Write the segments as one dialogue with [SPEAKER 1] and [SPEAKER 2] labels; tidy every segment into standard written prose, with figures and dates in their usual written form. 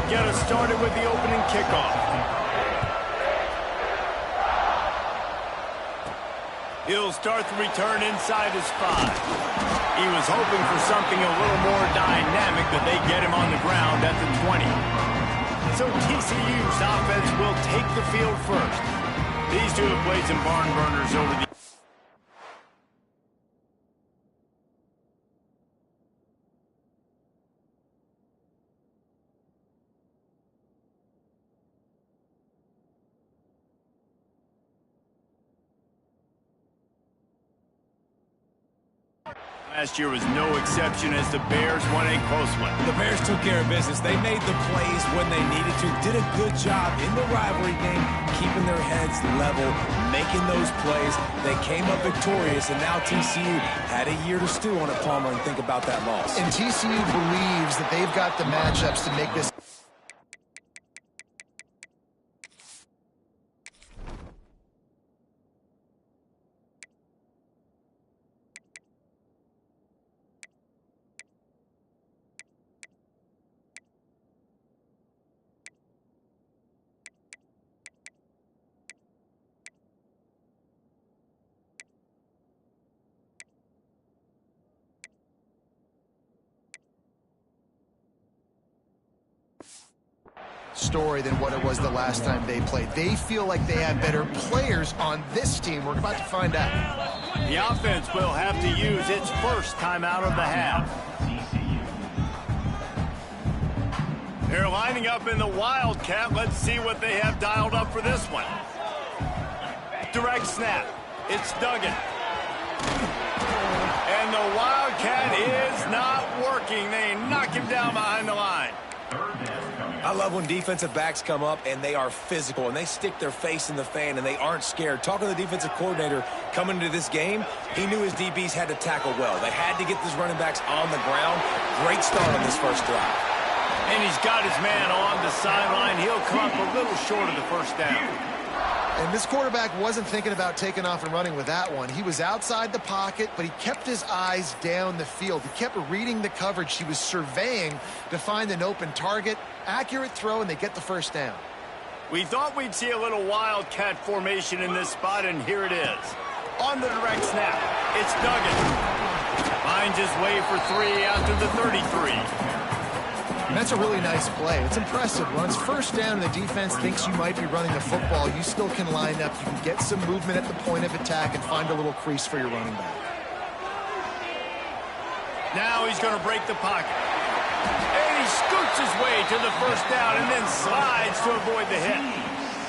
[SPEAKER 1] will get us started with the opening kickoff. He'll start the return inside his 5. He was hoping for something a little more dynamic, but they get him on the ground at the 20. So TCU's offense will take the field first. These two have played some barn burners over the Last year was no exception as the Bears won a close one.
[SPEAKER 2] The Bears took care of business. They made the plays when they needed to. Did a good job in the rivalry game, keeping their heads level, making those plays. They came up victorious, and now TCU had a year to stew on it, Palmer, and think about that loss.
[SPEAKER 3] And TCU believes that they've got the matchups to make this. Story than what it was the last time they played. They feel like they have better players on this team. We're about to find out.
[SPEAKER 1] The offense will have to use its first timeout of the half. They're lining up in the Wildcat. Let's see what they have dialed up for this one. Direct snap. It's Duggan. And the Wildcat is not working. They knock him down behind the line.
[SPEAKER 2] I love when defensive backs come up and they are physical and they stick their face in the fan and they aren't scared. Talking to the defensive coordinator coming into this game, he knew his DBs had to tackle well. They had to get these running backs on the ground. Great start on this first drive.
[SPEAKER 1] And he's got his man on the sideline. He'll come up a little short of the first down.
[SPEAKER 3] And this quarterback wasn't thinking about taking off and running with that one. He was outside the pocket, but he kept his eyes down the field. He kept reading the coverage. He was surveying to find an open target. Accurate throw, and they get the first down.
[SPEAKER 1] We thought we'd see a little Wildcat formation in this spot, and here it is. On the direct snap, it's Duggan. Finds his way for 3 after the 33.
[SPEAKER 3] And that's a really nice play. It's impressive. Runs first down, and the defense thinks you might be running the football. You still can line up. You can get some movement at the point of attack and find a little crease for your running back.
[SPEAKER 1] Now he's going to break the pocket. And he scoots his way to the first down and then slides to avoid the hit.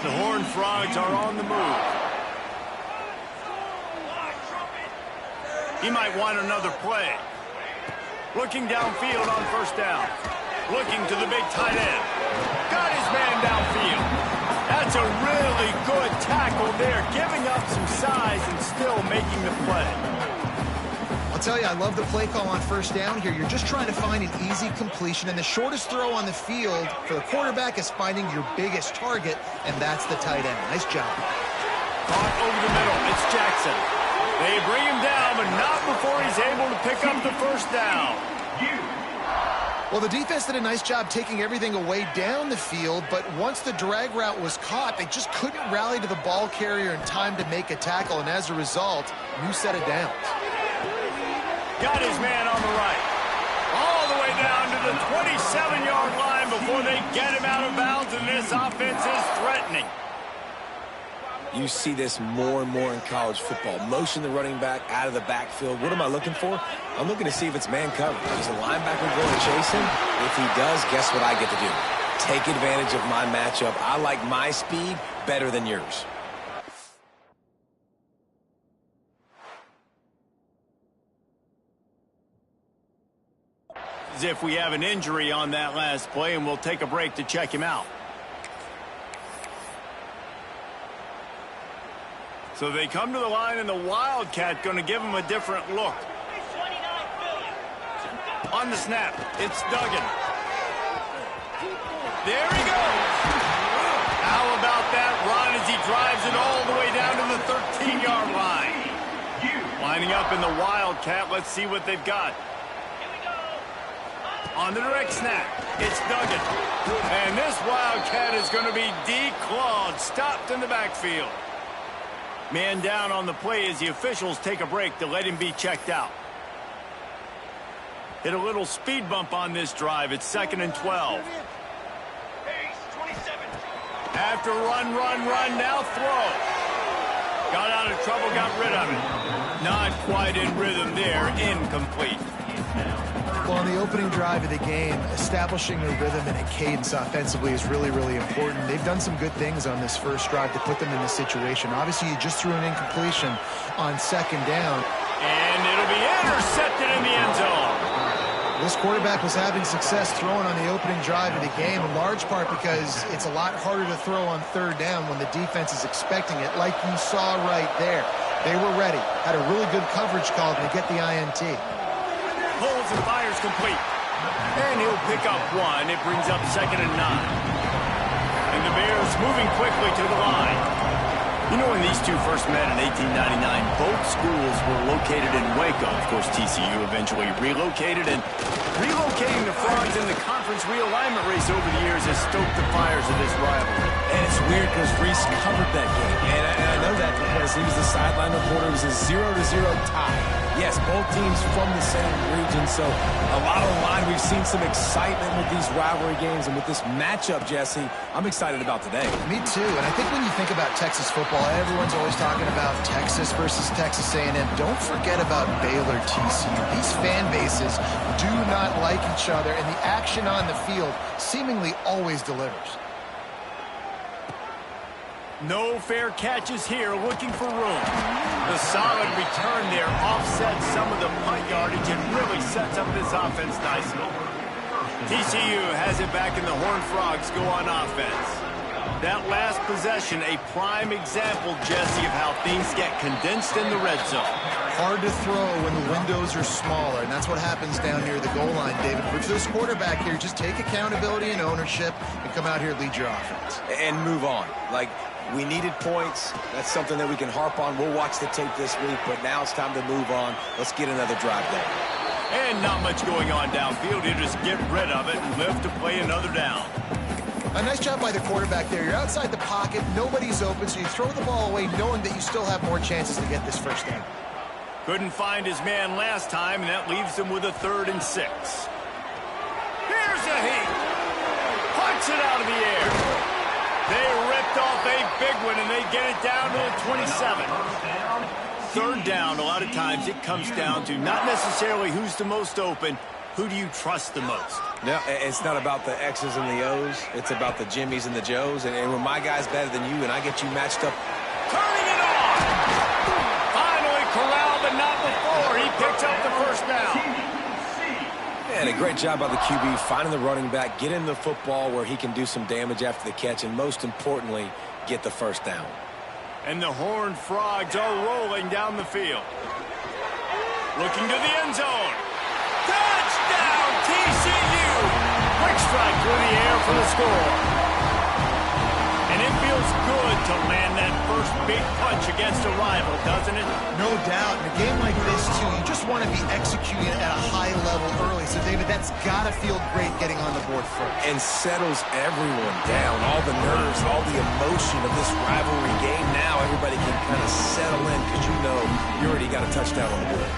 [SPEAKER 1] The Horned Frogs are on the move. He might want another play. Looking downfield on first down. Looking to the big tight end. Got his man downfield. That's a really good tackle there, giving up some size and still making the play.
[SPEAKER 3] I'll tell you, I love the play call on first down here. You're just trying to find an easy completion, and the shortest throw on the field for the quarterback is finding your biggest target, and that's the tight end. Nice job.
[SPEAKER 1] Caught over the middle. It's Jackson. They bring him down, but not before he's able to pick up the first down.
[SPEAKER 3] Well, the defense did a nice job taking everything away down the field, but once the drag route was caught, they just couldn't rally to the ball carrier in time to make a tackle, and as a result, new set of downs.
[SPEAKER 1] Got his man on the right. All the way down to the 27-yard line before they get him out of bounds, and this offense is threatening.
[SPEAKER 2] You see this more and more in college football. Motion the running back out of the backfield. What am I looking for? I'm looking to see if it's man coverage. Is the linebacker going to chase him? If he does, guess what I get to do? Take advantage of my matchup. I like my speed better than yours.
[SPEAKER 1] As if we have an injury on that last play, and we'll take a break to check him out. So they come to the line, and the Wildcat going to give him a different look. On the snap, it's Duggan. There he goes. How about that run as he drives it all the way down to the 13-yard line? Lining up in the Wildcat, let's see what they've got. On the direct snap, it's Duggan. And this Wildcat is going to be declawed, stopped in the backfield. Man down on the play as the officials take a break to let him be checked out. Hit a little speed bump on this drive. It's 2nd and 12. After run, now throw. Got out of trouble, got rid of it. Not quite in rhythm there, incomplete.
[SPEAKER 3] Well, on the opening drive of the game, establishing a rhythm and a cadence offensively is really, really important. They've done some good things on this first drive to put them in this situation. Obviously, you just threw an incompletion on 2nd down.
[SPEAKER 1] And it'll be intercepted in the end zone.
[SPEAKER 3] This quarterback was having success throwing on the opening drive of the game, in large part because it's a lot harder to throw on 3rd down when the defense is expecting it, like you saw right there. They were ready, had a really good coverage call to get the INT.
[SPEAKER 1] Pulls and fires complete. And he'll pick up 1. It brings up 2nd and 9. And the Bears moving quickly to the line. You know, when these two first met in 1899, both schools were located in Waco. Of course, TCU eventually relocated, and relocating the Frogs in the conference realignment race over the years has stoked the fires of this rivalry.
[SPEAKER 2] And it's weird because Reese covered that game. And I know that because he was the sideline reporter. It was a 0-0 tie. Yes, both teams from the same region, so a lot on the line. We've seen some excitement with these rivalry games, and with this matchup, Jesse, I'm excited about today.
[SPEAKER 3] Me too, and I think when you think about Texas football, everyone's always talking about Texas versus Texas A&M. Don't forget about Baylor TCU. These fan bases do not like each other, and the action on the field seemingly always delivers.
[SPEAKER 1] No fair catches here, looking for room. The solid return there offsets some of the punt yardage and really sets up this offense nicely. TCU has it back, and the Horned Frogs go on offense. That last possession, a prime example, Jesse, of how things get condensed in the red zone.
[SPEAKER 3] Hard to throw when the windows are smaller, and that's what happens down near the goal line, David. But for this quarterback here, just take accountability and ownership and come out here and lead your offense.
[SPEAKER 2] And move on. Like, we needed points. That's something that we can harp on. We'll watch the tape this week, but now it's time to move on. Let's get another drive there.
[SPEAKER 1] And not much going on downfield. You just get rid of it and live to play another down.
[SPEAKER 3] A nice job by the quarterback there. You're outside the pocket. Nobody's open, so you throw the ball away knowing that you still have more chances to get this first down.
[SPEAKER 1] Couldn't find his man last time, and that leaves him with a 3rd and 6. Here's a heat. Punts it out of the air. They ripped off a big one, and they get it down to the 27. 3rd down, a lot of times it comes down to not necessarily who's the most open, who do you trust the most?
[SPEAKER 2] Yeah, it's not about the X's and the O's. It's about the Jimmys and the Joes. And when my guy's better than you and I get you matched up.
[SPEAKER 1] Turning it on! Finally corralled, but not before. He picks up the first down.
[SPEAKER 2] And a great job by the QB finding the running back, getting the football where he can do some damage after the catch, and most importantly, get the first down.
[SPEAKER 1] And the Horned Frogs are rolling down the field. Looking to the end zone. Touchdown, TCU! Quick strike through the air for the score. And it feels good to land that first big punch against a rival, doesn't it?
[SPEAKER 3] No doubt. In a game like this, too, you just want to be executing at a high level early. So, David, that's got to feel great getting on the board first.
[SPEAKER 2] And settles everyone down. All the nerves, all the emotion of this rivalry game. Now everybody can kind of settle in because you know you already got a touchdown on the board.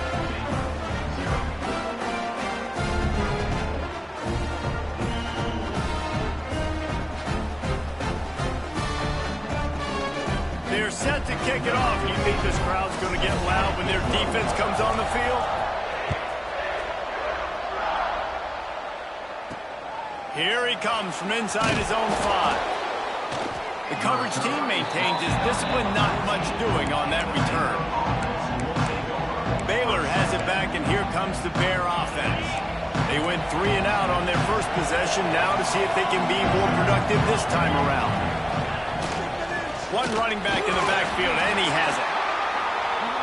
[SPEAKER 1] They're set to kick it off. You think this crowd's going to get loud when their defense comes on the field? Here he comes from inside his own 5. The coverage team maintains his discipline, not much doing on that return. Baylor has it back, and here comes the Bear offense. They went 3 and out on their first possession, now to see if they can be more productive this time around. One running back in the backfield, and he has it.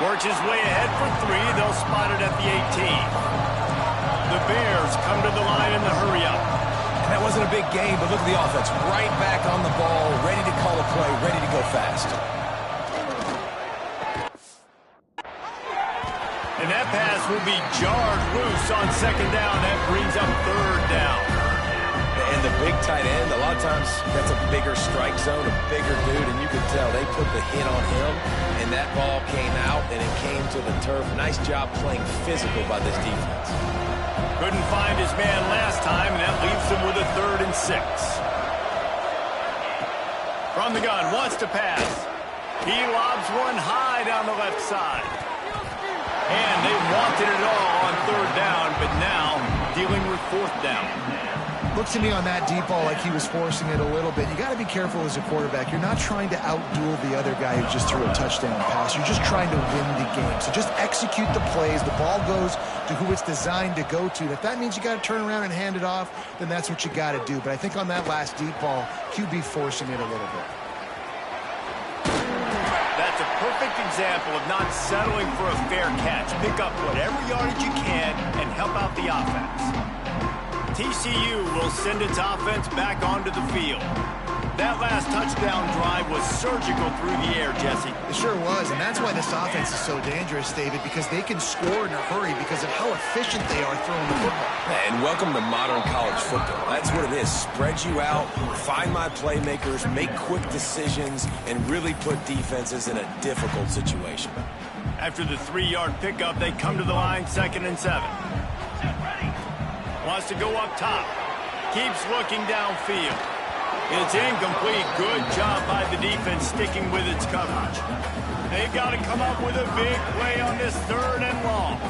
[SPEAKER 1] Works his way ahead for 3. They'll spot it at the 18. The Bears come to the line in the hurry-up.
[SPEAKER 2] And that wasn't a big game, but look at the offense. Right back on the ball, ready to call a play, ready to go fast.
[SPEAKER 1] And that pass will be jarred loose on second down. That brings up third down.
[SPEAKER 2] And the big tight end, a lot of times that's a bigger strike zone, a bigger dude, and you can tell they put the hit on him, and that ball came out, and it came to the turf. Nice job playing physical by this defense.
[SPEAKER 1] Couldn't find his man last time, and that leaves him with a 3rd and 6. From the gun, wants to pass. He lobs one high down the left side. And they wanted it all on 3rd down, but now dealing with 4th down.
[SPEAKER 3] Looks to me on that deep ball like he was forcing it a little bit. You got to be careful as a quarterback. You're not trying to outduel the other guy who just threw a touchdown pass. You're just trying to win the game. So just execute the plays. The ball goes to who it's designed to go to. If that means you got to turn around and hand it off, then that's what you got to do. But I think on that last deep ball, QB forcing it a little bit.
[SPEAKER 1] That's a perfect example of not settling for a fair catch. Pick up whatever yardage you can and help out the offense. TCU will send its offense back onto the field. That last touchdown drive was surgical through the air, Jesse.
[SPEAKER 3] It sure was, and that's why this offense is so dangerous, David, because they can score in a hurry because of how efficient they are throwing the football.
[SPEAKER 2] And welcome to modern college football. That's what it is. Spread you out, find my playmakers, make quick decisions, and really put defenses in a difficult situation.
[SPEAKER 1] After the 3-yard pickup, they come to the line 2nd and 7. Wants to go up top. Keeps looking downfield. It's incomplete. Good job by the defense sticking with its coverage. They've got to come up with a big play on this 3rd and long.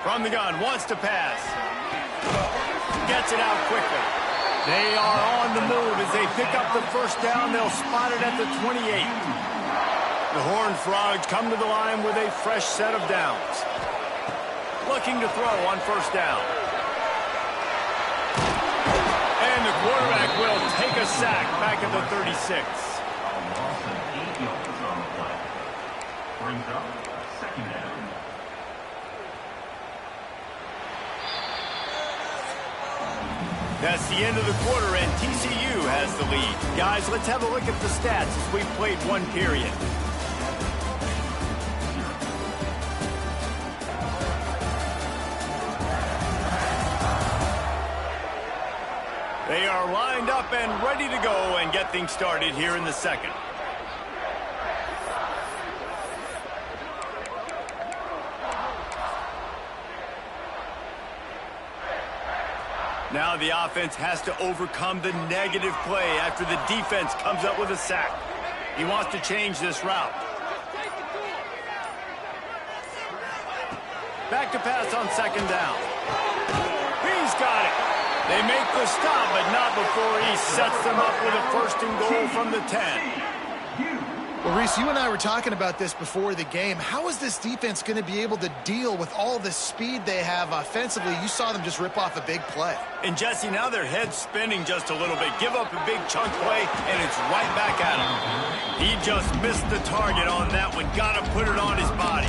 [SPEAKER 1] From the gun, wants to pass. Gets it out quickly. They are on the move as they pick up the 1st down. They'll spot it at the 28. The Horned Frogs come to the line with a fresh set of downs. Looking to throw on 1st down. And the quarterback will take a sack back at the 36. That's the end of the quarter, and TCU has the lead. Guys, let's have a look at the stats as we've played 1 period. They are lined up and ready to go and get things started here in the 2nd. Now the offense has to overcome the negative play after the defense comes up with a sack. He wants to change this route. Back to pass on 2nd down. He's got it. They make the stop, but not before he sets them up with a 1st and goal from the 10.
[SPEAKER 3] Well, Reese, you and I were talking about this before the game. How is this defense going to be able to deal with all the speed they have offensively? You saw them just rip off a big play.
[SPEAKER 1] And, Jesse, now their head's spinning just a little bit. Give up a big chunk play, and it's right back at him. He just missed the target on that one. Got to put it on his body.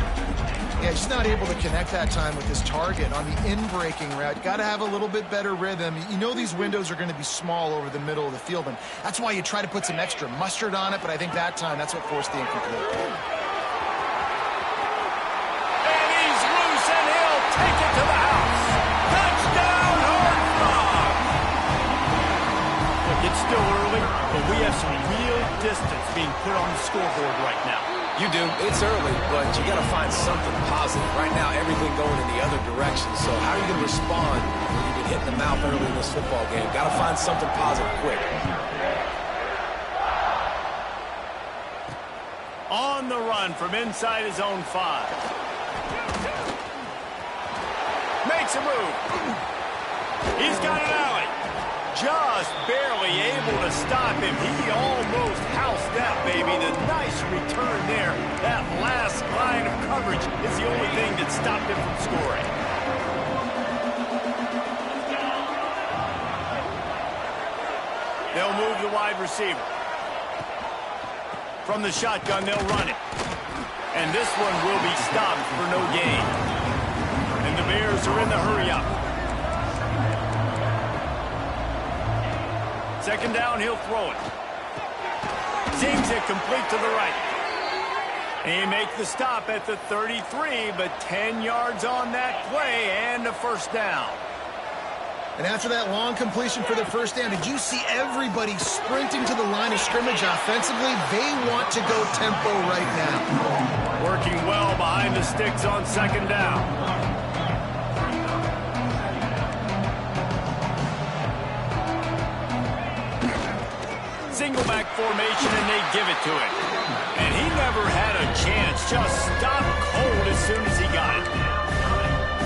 [SPEAKER 3] Yeah, just not able to connect that time with his target on the in-breaking route. Got to have a little bit better rhythm. You know these windows are going to be small over the middle of the field, and that's why you try to put some extra mustard on it, but I think that time that's what forced the incomplete.
[SPEAKER 1] And he's loose, and he'll take it to the house. Touchdown, Horned Frogs! Look, it's still early, but we have some real distance being put on the scoreboard right now.
[SPEAKER 2] You do. It's early, but you got to find something positive. Right now, everything going in the other direction. So how are you going to respond when you get hit in the mouth early in this football game? Got to find something positive quick.
[SPEAKER 1] On the run from inside his own 5. Makes a move. He's got an alley. Just barely able to stop him. He almost housed that, baby. The nice return there. That last line of coverage is the only thing that stopped him from scoring. They'll move the wide receiver. From the shotgun, they'll run it. And this one will be stopped for no gain. And the Bears are in the hurry-up. 2nd down, he'll throw it. Seems it complete to the right. He makes the stop at the 33, but 10 yards on that play and a first down.
[SPEAKER 3] And after that long completion for the first down, did you see everybody sprinting to the line of scrimmage offensively? They want to go tempo right now.
[SPEAKER 1] Working well behind the sticks on second down. Single back formation, and they give it to him. And he never had a chance. Just stopped cold as soon as he got it.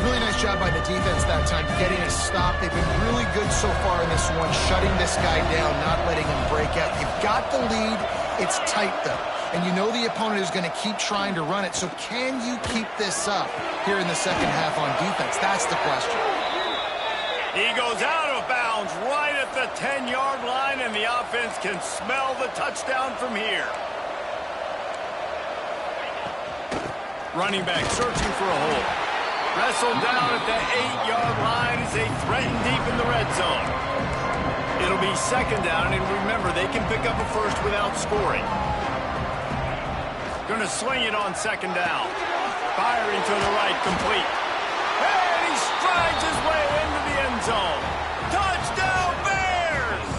[SPEAKER 3] Really nice job by the defense that time, getting a stop. They've been really good so far in this one, shutting this guy down, not letting him break out. You've got the lead. It's tight, though. And you know the opponent is going to keep trying to run it. So can you keep this up here in the second half on defense? That's the question.
[SPEAKER 1] He goes out of bounds right at the 10-yard line, and the offense can smell the touchdown from here. Running back searching for a hole. Wrestled down at the 8-yard line as they threaten deep in the red zone. It'll be second down, and remember, they can pick up a first without scoring. Gonna swing it on second down. Firing to the right, complete. And he strides his way into the end zone. Touchdown, Bears!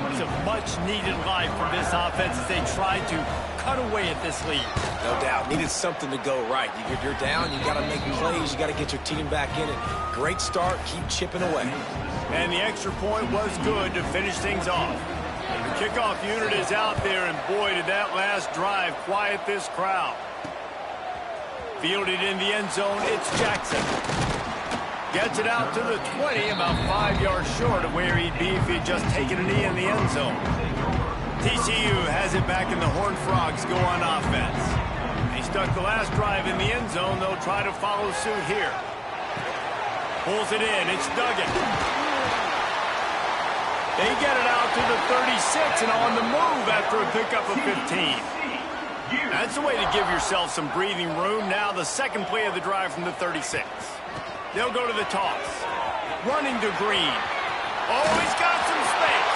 [SPEAKER 1] It's a much-needed life for this offense as they try to cut away at this lead.
[SPEAKER 2] No doubt. Needed something to go right. You're down. You got to make plays. You got to get your team back in it. Great start. Keep chipping away.
[SPEAKER 1] And the extra point was good to finish things off. The kickoff unit is out there, and boy, did that last drive quiet this crowd. Fielded in the end zone, it's Jackson. Gets it out to the 20, about 5 yards short of where he'd be if he'd just taken a knee in the end zone. TCU has it back, and the Horned Frogs go on offense. They stuck the last drive in the end zone. They'll try to follow suit here. Pulls it in. It's Duggan. They get it out to the 36 and on the move after a pickup of 15. That's the way to give yourself some breathing room. Now the second play of the drive from the 36. They'll go to the toss. Running to Green. Oh, he's got some space.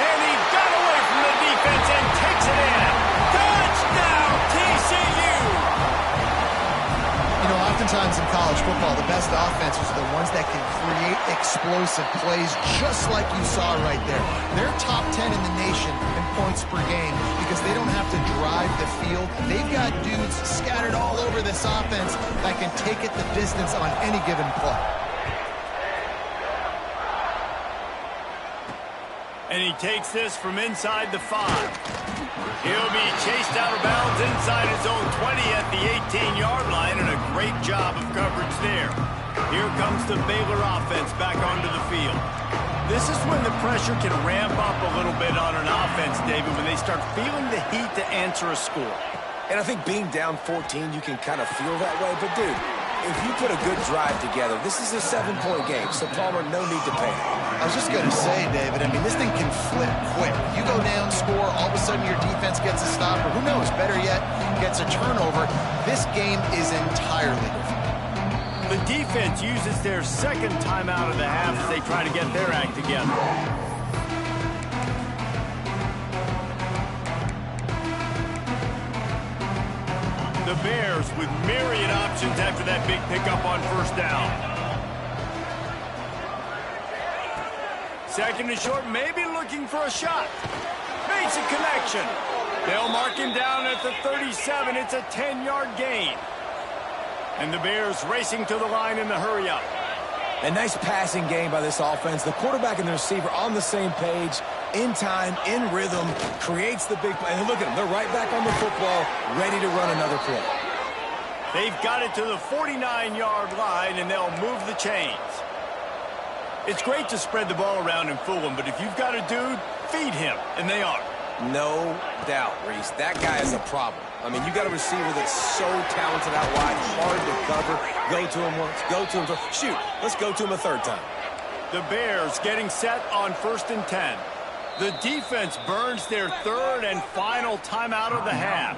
[SPEAKER 1] And he got away from the defense and takes it in. Touchdown, TCU!
[SPEAKER 3] You know, oftentimes in college football, the best offenses are the ones that can create explosive plays just like you saw right there. They're top 10 in the nation in points per game because they don't have to drive the field. They've got dudes scattered all over this offense that can take it the distance on any given play.
[SPEAKER 1] And he takes this from inside the 5. He'll be chased out of bounds inside his own 20 at the 18-yard line, and a great job of coverage there. Here comes the Baylor offense back onto the field. This is when the pressure can ramp up a little bit on an offense, David, when they start feeling the heat to answer a score.
[SPEAKER 2] And I think being down 14, you can kind of feel that way. But, dude, if you put a good drive together, this is a 7-point game, so Palmer, no need to panic.
[SPEAKER 3] I was just going to say, David, I mean, this thing can flip quick. You go down, score, all of a sudden your defense gets a stop, or who knows, better yet, gets a turnover. This game is entirely different.
[SPEAKER 1] The defense uses their second timeout of the half as they try to get their act together. The Bears with myriad options after that big pickup on first down. Second and short, maybe looking for a shot. Makes a connection. They'll mark him down at the 37. It's a 10-yard gain. And the Bears racing to the line in the hurry-up.
[SPEAKER 2] A nice passing game by this offense. The quarterback and the receiver on the same page, in time, in rhythm, creates the big play. And look at them. They're right back on the football, ready to run another play.
[SPEAKER 1] They've got it to the 49-yard line, and they'll move the chains. It's great to spread the ball around and fool them, but if you've got a dude, feed him, and they are.
[SPEAKER 2] No doubt, Reese. That guy is a problem. I mean, you got a receiver that's so talented out wide, hard to cover. Go to him once, go to him twice. Shoot, let's go to him a third time.
[SPEAKER 1] The Bears getting set on 1st and 10. The defense burns their third and final timeout of the half.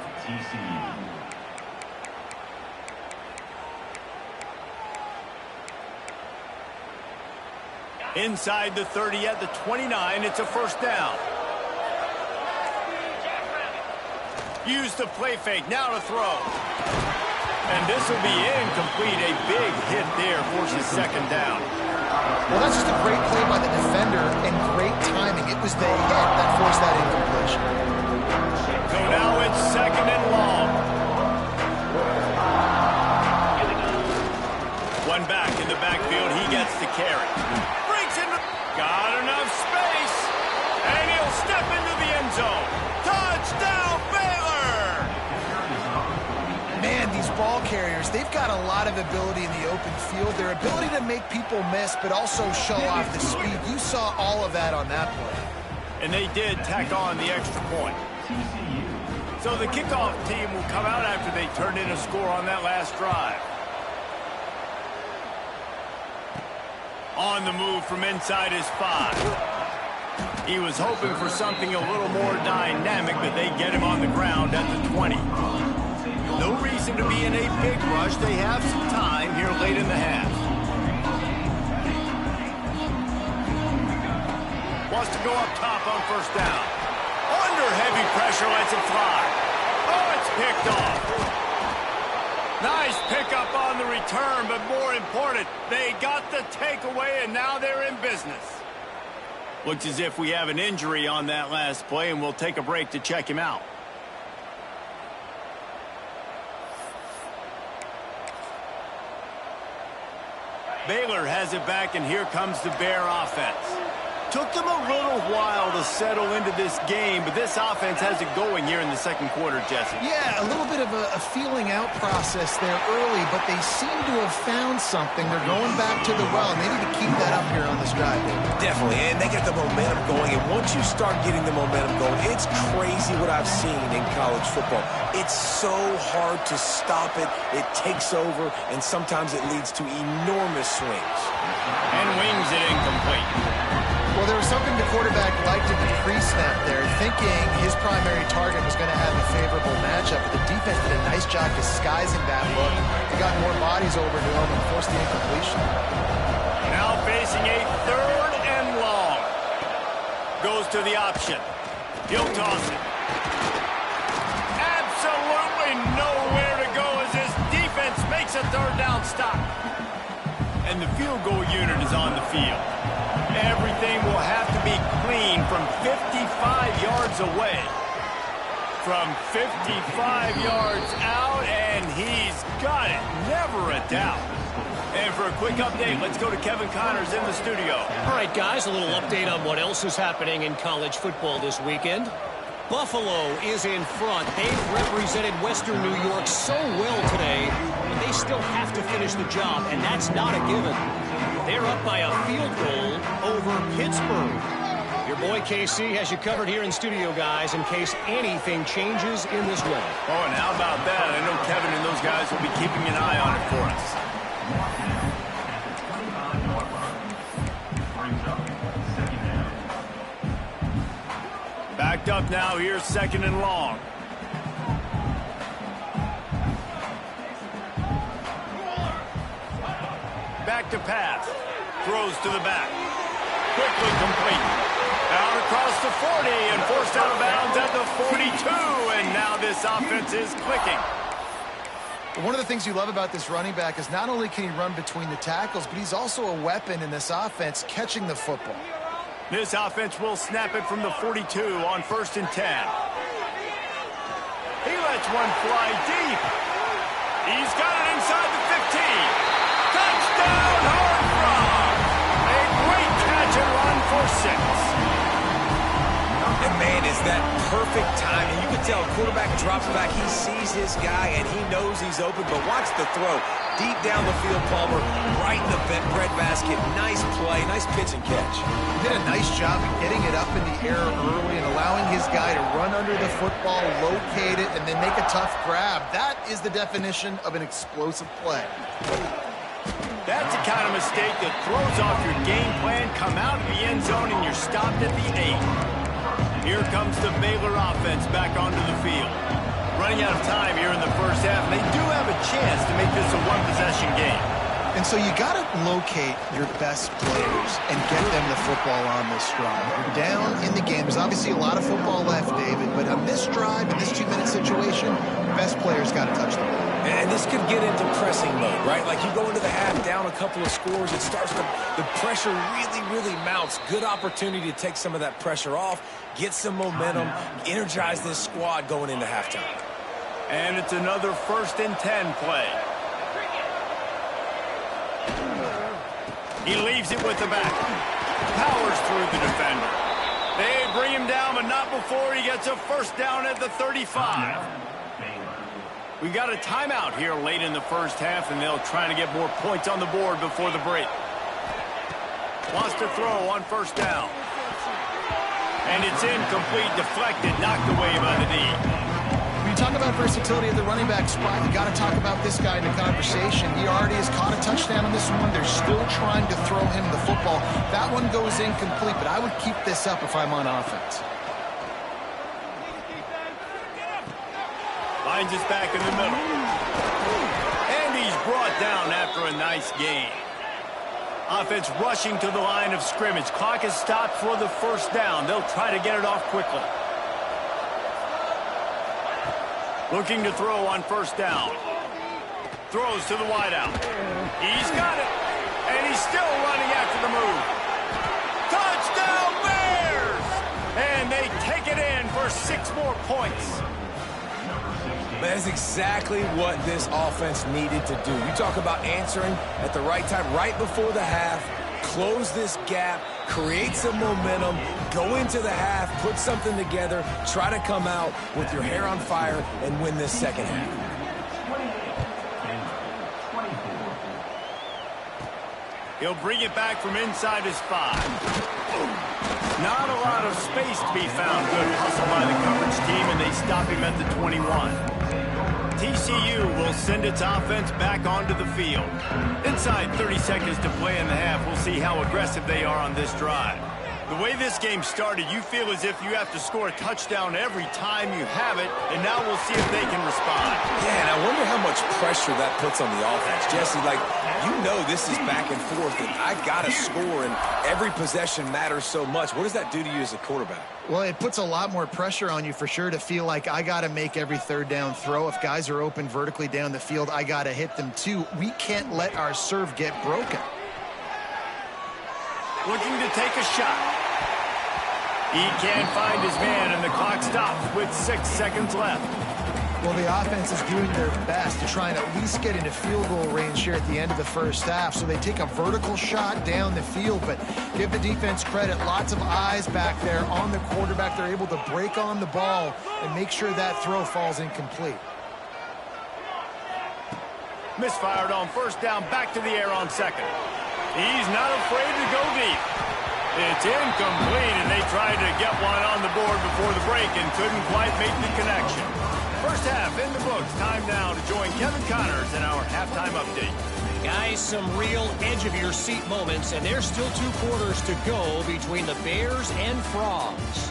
[SPEAKER 1] Inside the 30 at the 29, it's a first down. Use the play fake. Now to throw. And this will be incomplete. A big hit there forces second down.
[SPEAKER 3] Well, that's just a great play by the defender and great timing. It was the hit that forced that incompletion.
[SPEAKER 1] So now it's second and long. One back in the backfield. He gets the carry. Breaks into... Got enough space. And he'll step into the end zone. Touchdown, Baylor!
[SPEAKER 3] Man, these ball carriers, they've got a lot of ability in the open field. Their ability to make people miss, but also show off the speed. You saw all of that on that play.
[SPEAKER 1] And they did tack on the extra point. So the kickoff team will come out after they turned in a score on that last drive. On the move from inside his 5. He was hoping for something a little more dynamic, but they get him on the ground at the 20. No reason to be in a big rush. They have some time here late in the half. Wants to go up top on first down. Under heavy pressure, lets it fly. Oh, it's picked off. Nice pickup on the return, but more important, they got the takeaway, and now they're in business. Looks as if we have an injury on that last play, and we'll take a break to check him out. Baylor has it back, and here comes the Bear offense. Took them a little while to settle into this game, but this offense has it going here in the second quarter, Jesse.
[SPEAKER 3] Yeah, a little bit of a feeling out process there early, but they seem to have found something. They're going back to the well, and they need to keep that up here on this drive.
[SPEAKER 2] Definitely, and they get the momentum going, and once you start getting the momentum going, it's crazy what I've seen in college football. It's so hard to stop it. It takes over, and sometimes it leads to enormous swings.
[SPEAKER 1] And wings it incomplete.
[SPEAKER 3] Well, there was something the quarterback liked in the pre-snap there, thinking his primary target was going to have a favorable matchup, but the defense did a nice job disguising that look. They got more bodies over to him and forced the incompletion.
[SPEAKER 1] Now facing a third and long. Goes to the option. He'll toss it. Absolutely nowhere to go as his defense makes a third down stop. And the field goal unit is on the field. Everything will have to be clean from 55 yards away. From 55 yards out, and he's got it. Never a doubt. And for a quick update, let's go to Kevin Connors in the studio.
[SPEAKER 4] All right, guys, a little update on what else is happening in college football this weekend. Buffalo is in front. They've represented Western New York so well today, but they still have to finish the job, and that's not a given. They're up by a field goal over Pittsburgh. Your boy KC has you covered here in studio, guys, in case anything changes in this one.
[SPEAKER 1] Oh, and how about that? I know Kevin and those guys will be keeping an eye on it for us. Backed up now, here's second and long. Back to pass. Throws to the back. Quickly complete. Out across the 40 and forced out of bounds at the 42. And now this offense is clicking.
[SPEAKER 3] One of the things you love about this running back is not only can he run between the tackles, but he's also a weapon in this offense catching the football.
[SPEAKER 1] This offense will snap it from the 42 on 1st and 10. He lets one fly deep. He's got it inside the 15. Touchdown, Horned Frog! A great catch and run for 6.
[SPEAKER 2] And man, is that perfect timing. You can tell quarterback drops back. He sees his guy, and he knows he's open, but watch the throw. Deep down the field, Palmer, right in the breadbasket. Nice play, nice pitch and catch.
[SPEAKER 3] He did a nice job of getting it up in the air early and allowing his guy to run under the football, locate it, and then make a tough grab. That is the definition of an explosive play.
[SPEAKER 1] That's the kind of mistake that throws off your game plan. Come out of the end zone, and you're stopped at the 8. Here comes the Baylor offense back onto the field. Running out of time here in the first half, and they do have a chance to make this a one-possession game.
[SPEAKER 3] And so you got to locate your best players and get them the football on this drive. You're down in the game. There's obviously a lot of football left, David, but on this drive, in this 2-minute situation, players got to touch the ball.
[SPEAKER 2] And this could get into pressing mode, right? Like you go into the half down a couple of scores, it starts to, the pressure really mounts. Good opportunity to take some of that pressure off, get some momentum, energize this squad going into halftime.
[SPEAKER 1] And it's another 1st and 10 play. He leaves it with the back. Powers through the defender. They bring him down, but not before he gets a 1st down at the 35. We got a timeout here late in the 1st half, and they'll try to get more points on the board before the break. Wants to throw on 1st down. And it's incomplete, deflected, knocked away by the D.
[SPEAKER 3] When you talk about versatility at the running back spot, you got to talk about this guy in the conversation. He already has caught a touchdown on this one. They're still trying to throw him the football. That one goes incomplete, but I would keep this up if I'm on offense.
[SPEAKER 1] Finds us back in the middle. And he's brought down after a nice gain. Offense rushing to the line of scrimmage. Clock is stopped for the 1st down. They'll try to get it off quickly. Looking to throw on 1st down. Throws to the wideout. He's got it. And he's still running after the move. Touchdown Bears! And they take it in for 6 more points.
[SPEAKER 2] That is exactly what this offense needed to do. You talk about answering at the right time, right before the half, close this gap, create some momentum, go into the half, put something together, try to come out with your hair on fire and win this 2nd half.
[SPEAKER 1] He'll bring it back from inside his 5. Not a lot of space to be found. Good hustle by the coverage team, and they stop him at the 21. TCU will send its offense back onto the field. Inside 30 seconds to play in the half. We'll see how aggressive they are on this drive. The way this game started, you feel as if you have to score a touchdown every time you have it, and now we'll see if they can respond.
[SPEAKER 2] Yeah, and I wonder how much pressure that puts on the offense. Jesse, like, you know this is back and forth, and I got to score, and every possession matters so much. What does that do to you as a quarterback?
[SPEAKER 3] Well, it puts a lot more pressure on you for sure to feel like I got to make every 3rd down throw. If guys are open vertically down the field, I got to hit them too. We can't let our serve get broken.
[SPEAKER 1] Looking to take a shot. He can't find his man, and the clock stops with 6 seconds left.
[SPEAKER 3] Well, the offense is doing their best to try and at least get into field goal range here at the end of the 1st half. So they take a vertical shot down the field, but give the defense credit. Lots of eyes back there on the quarterback. They're able to break on the ball and make sure that throw falls incomplete.
[SPEAKER 1] Misfired on 1st down, back to the air on 2nd. He's not afraid to go deep. It's incomplete, and they tried to get one on the board before the break and couldn't quite make the connection. 1st half in the books. Time now to join Kevin Connors in our halftime update.
[SPEAKER 4] Guys, some real edge-of-your-seat moments, and there's still 2 quarters to go between the Bears and Frogs.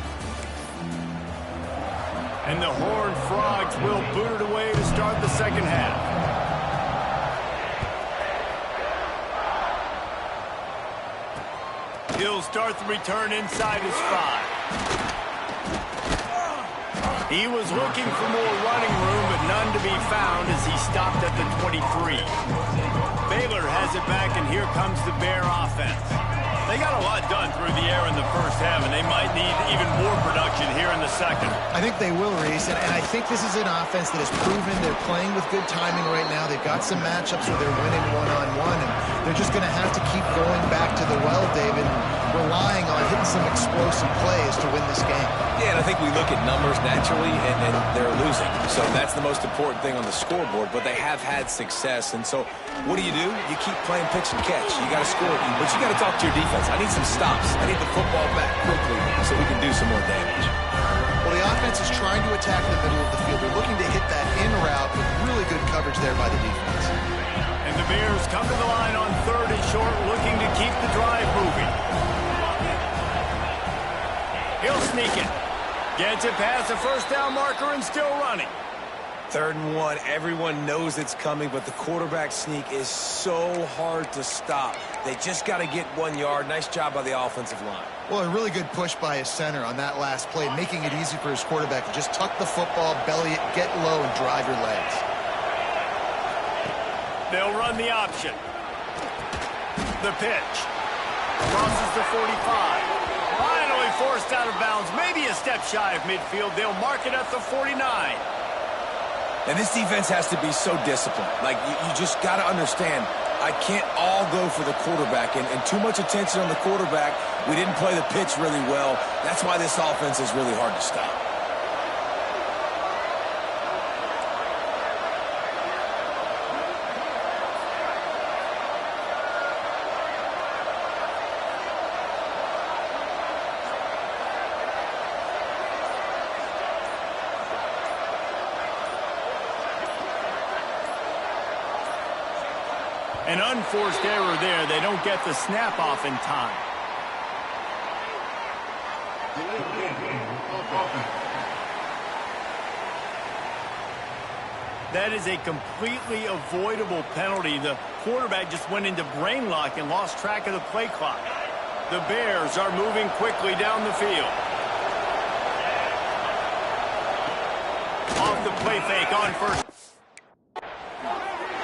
[SPEAKER 1] And the Horned Frogs will boot it away to start the 2nd half. He'll start the return inside his 5. He was looking for more running room, but none to be found as he stopped at the 23. Baylor has it back, and here comes the Bear offense. They got a lot done through the air in the 1st half, and they might need even more production here in the 2nd.
[SPEAKER 3] I think they will, Reese, and I think this is an offense that has proven they're playing with good timing right now. They've got some matchups where they're winning one-on-one, and they're just going to have to keep going back to the well, David, and relying on hitting some explosive plays to win this game.
[SPEAKER 2] Yeah, and I think we look at numbers naturally, and they're losing. So that's the most important thing on the scoreboard, but they have had success. And so what do? You keep playing pitch and catch. You got to score, but you got to talk to your defense. I need some stops. I need the football back quickly so we can do some more damage.
[SPEAKER 3] Well, the offense is trying to attack the middle of the field. They're looking to hit that in route with really good coverage there by the defense.
[SPEAKER 1] And the Bears come to the line on 3rd and short, looking to keep the drive moving. He'll sneak it. Gets it past the 1st down marker and still running.
[SPEAKER 2] 3rd and 1. Everyone knows it's coming, but the quarterback sneak is so hard to stop. They just got to get 1 yard. Nice job by the offensive line.
[SPEAKER 3] Well, a really good push by his center on that last play, making it easy for his quarterback to just tuck the football, belly it, get low, and drive your legs.
[SPEAKER 1] They'll run the option. The pitch. Crosses the 45. Finally forced out of bounds. Maybe a step shy of midfield. They'll mark it at the 49.
[SPEAKER 2] And this defense has to be so disciplined. Like, you just got to understand, I can't all go for the quarterback. And too much attention on the quarterback. We didn't play the pitch really well. That's why this offense is really hard to stop.
[SPEAKER 1] An unforced error there. They don't get the snap off in time. That is a completely avoidable penalty. The quarterback just went into brain lock and lost track of the play clock. The Bears are moving quickly down the field. Off the play fake on first.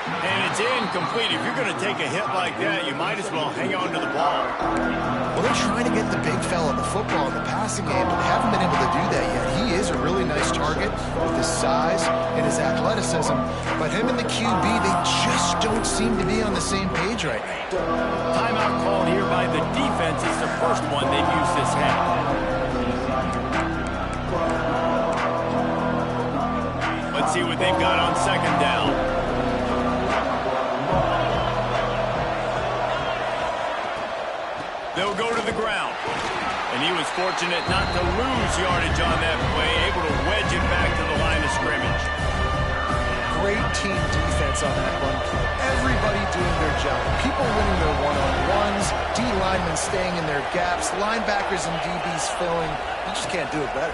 [SPEAKER 1] And it's incomplete. If you're going to take a hit like that, you might as well hang on to the ball.
[SPEAKER 3] Well, they're trying to get the big fella the football in the passing game, but they haven't been able to do that yet. He is a really nice target with his size and his athleticism, but him and the QB, they just don't seem to be on the same page right now.
[SPEAKER 1] Timeout called here by the defense. It's the first one they've used this half. Let's see what they've got on second down. They'll go to the ground. And he was fortunate not to lose yardage on that play, able to wedge it back to the line of scrimmage.
[SPEAKER 3] Great team defense on that run play. Everybody doing their job. People winning their one-on-ones, D linemen staying in their gaps, linebackers and DBs filling. You just can't do it better.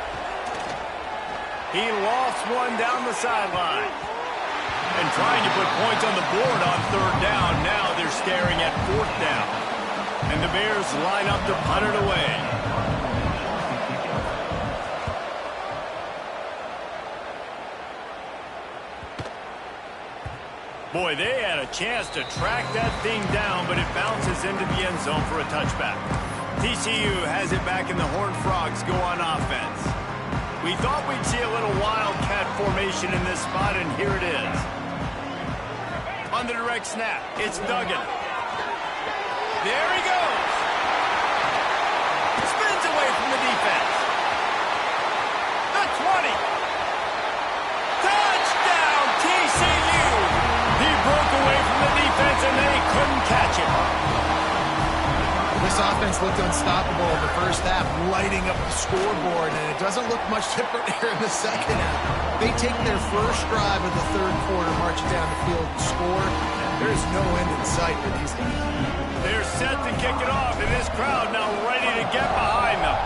[SPEAKER 1] He lost one down the sideline. And trying to put points on the board on third down. Now they're staring at fourth down. And the Bears line up to punt it away. Boy, they had a chance to track that thing down, but it bounces into the end zone for a touchback. TCU has it back, and the Horned Frogs go on offense. We thought we'd see a little wildcat formation in this spot, and here it is. On the direct snap, it's Duggan. There he goes. Spins away from the defense. The 20. Touchdown, TCU. He broke away from the defense, and they couldn't catch him.
[SPEAKER 3] This offense looked unstoppable in the first half, lighting up the scoreboard, and it doesn't look much different here in the second half. They take their first drive of the third quarter, march down the field and score. There's no end in sight for these guys.
[SPEAKER 1] They're set to kick it off, and this crowd now ready to get behind them.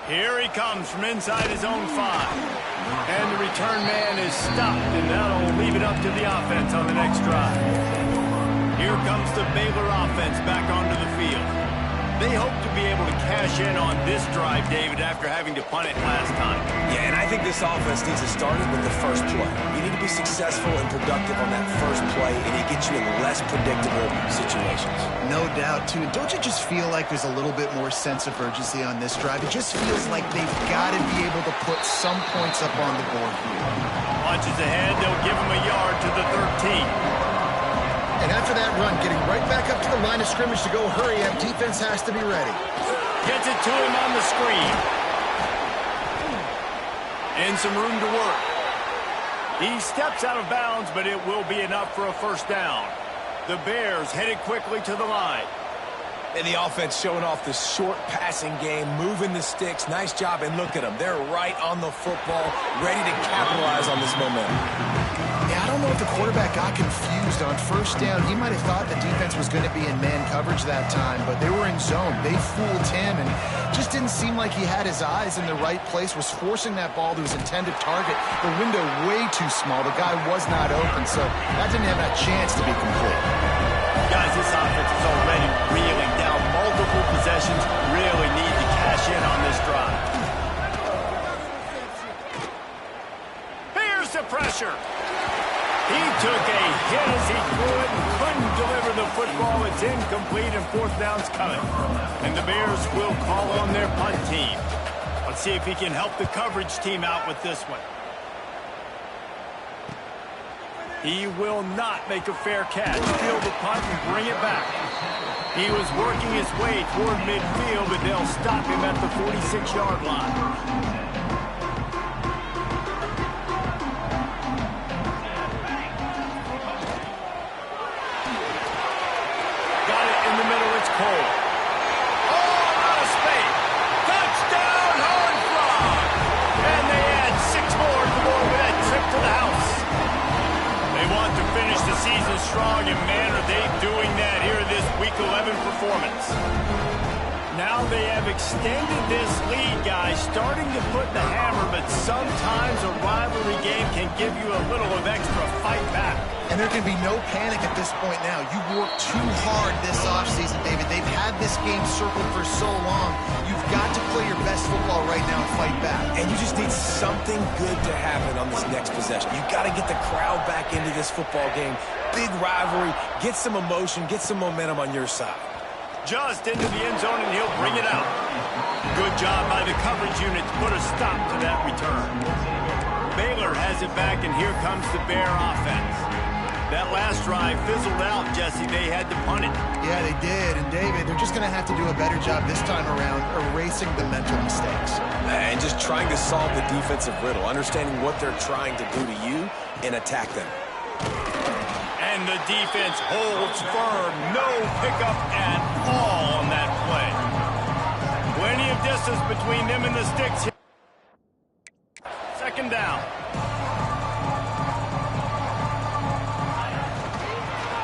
[SPEAKER 1] Here he comes from inside his own 5. And the return man is stopped, and that'll leave it up to the offense on the next drive. Here comes the Baylor offense back onto the field. They hope to be able to cash in on this drive, David, after having to punt it last time.
[SPEAKER 2] Yeah, and I think this offense needs to start it with the first play. You need to be successful and productive on that first play, and it gets you in less predictable situations.
[SPEAKER 3] No doubt, too. Don't you just feel like there's a little bit more sense of urgency on this drive? It just feels like they've got to be able to put some points up on the board here.
[SPEAKER 1] Launches ahead, they'll give him a yard to the 13.
[SPEAKER 3] And after that run, getting right back up to the line of scrimmage to go hurry up, defense has to be ready.
[SPEAKER 1] Gets it to him on the screen. And some room to work. He steps out of bounds, but it will be enough for a first down. The Bears headed quickly to the line.
[SPEAKER 2] And the offense showing off the short passing game, moving the sticks. Nice job, and look at them. They're right on the football, ready to capitalize on this momentum.
[SPEAKER 3] Yeah, I don't know if the quarterback got confused on first down. He might have thought the defense was going to be in man coverage that time, but they were in zone. They fooled him, and just didn't seem like he had his eyes in the right place, was forcing that ball to his intended target. The window way too small. The guy was not open, so that didn't have a chance to be complete.
[SPEAKER 1] Guys, this offense is already reeling down multiple possessions. Really need to cash in on this drive. Here's the pressure. He took a hit as he threw it and couldn't deliver the football. It's incomplete and fourth down's coming. And the Bears will call on their punt team. Let's see if he can help the coverage team out with this one. He will not make a fair catch. Field the punt and bring it back. He was working his way toward midfield, but they'll stop him at the 46-yard line. Strong, and man, are they doing that here in this Week 11 performance. Now they have extended this lead, guys, starting to put the hammer, but sometimes a rivalry game can give you a little of extra fight back.
[SPEAKER 3] And there can be no panic at this point now. You worked too hard this offseason, David. They've had this game circled for so long. You've got to play your best football right now and fight back.
[SPEAKER 2] And you just need something good to happen on this next possession. You've got to get the crowd back into this football game. Big rivalry. Get some emotion. Get some momentum on your side.
[SPEAKER 1] Just into the end zone, and he'll bring it out. Good job by the coverage unit to put a stop to that return. Baylor has it back, and here comes the Bear offense. That last drive fizzled out, Jesse. They had to punt it.
[SPEAKER 3] Yeah, they did. And, David, they're just going to have to do a better job this time around erasing the mental mistakes.
[SPEAKER 2] And just trying to solve the defensive riddle, understanding what they're trying to do to you and attack them.
[SPEAKER 1] And the defense holds firm. No pickup at all on that play. Plenty of distance between them and the sticks. Second down.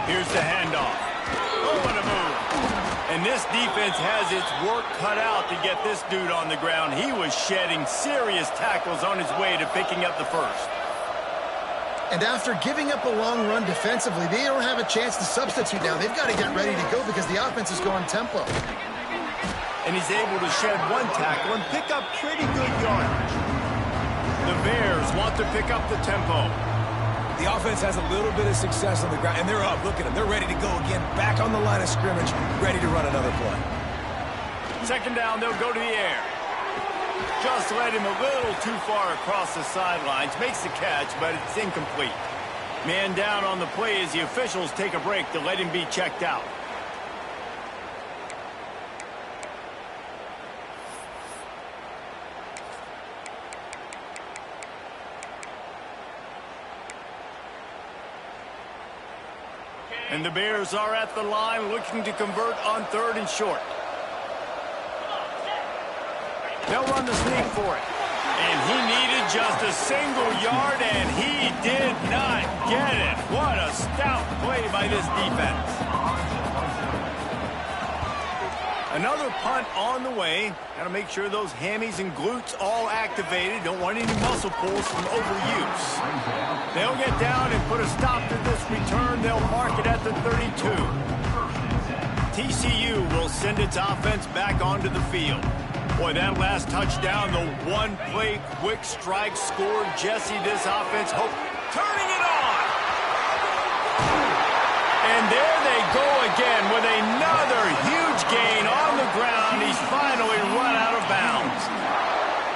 [SPEAKER 1] Here's the handoff. Oh, what a move. And this defense has its work cut out to get this dude on the ground. He was shedding serious tackles on his way to picking up the first.
[SPEAKER 3] And after giving up a long run defensively, they don't have a chance to substitute now. They've got to get ready to go because the offense is going tempo.
[SPEAKER 1] And he's able to shed one tackle and pick up pretty good yardage. The Bears want to pick up the tempo.
[SPEAKER 2] The offense has a little bit of success on the ground, and they're up. Look at them. They're ready to go again. Back on the line of scrimmage, ready to run another play.
[SPEAKER 1] Second down, they'll go to the air. Just led him a little too far across the sidelines. Makes the catch, but it's incomplete. Man down on the play as the officials take a break to let him be checked out. And the Bears are at the line looking to convert on third and short. They'll run the sneak for it. And he needed just a single yard, and he did not get it. What a stout play by this defense. Another punt on the way. Got to make sure those hammies and glutes all activated. Don't want any muscle pulls from overuse. They'll get down and put a stop to this return. They'll mark it at the 32. TCU will send its offense back onto the field. Boy, that last touchdown, the one-play quick strike scored Jesse this offense. Turning it on! And there they go again with another huge gain on the ground. He's finally run out of bounds.